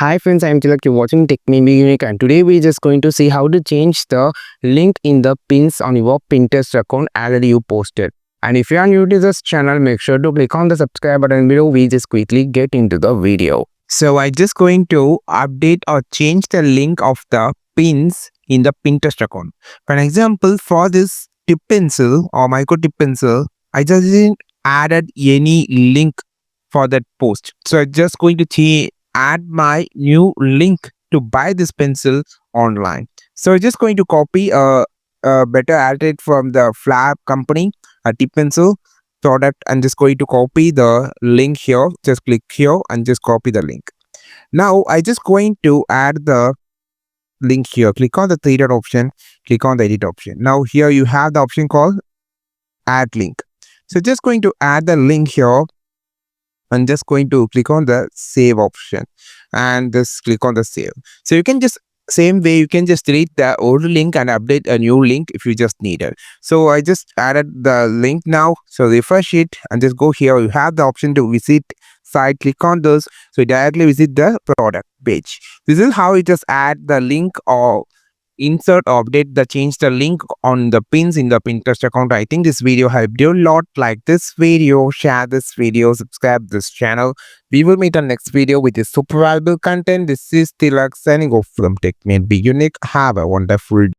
Hi friends, I am Tilak. You're watching Tech Maybe Unique, and today we're just going to see how to change the link in the pins on your Pinterest account already you posted. And if you are new to this channel, make sure to click on the subscribe button below. We just quickly get into the video. So I just going to update or change the link of the pins in the Pinterest account. For an example, for this tip pencil or micro tip pencil, I just didn't added any link for that post. So I'm just going to add my new link to buy this pencil online. So I'm just going to copy a better added from the Flap company, a tip pencil product. I'm just going to copy the link here. Just click here and just copy the link. Now I just going to add the link here. Click on the three dot option. Click on the edit option. Now here you have the option called add link. So just going to add the link here. I'm just going to click on the save option and just click on the save. So you can just same way you can just delete the old link and update a new link if you just need it. So I just added the link now. So refresh it and just go here. You have the option to visit site. Click on those. So directly visit the product page. This is how you just add the link or insert or update the change the link on the pins in the Pinterest account. I think this video helped you a lot. Like this video, share this video, subscribe this channel. We will meet on next video with a super valuable content. This is Tilak signing off from Tech Made Be Unique. Have a wonderful day.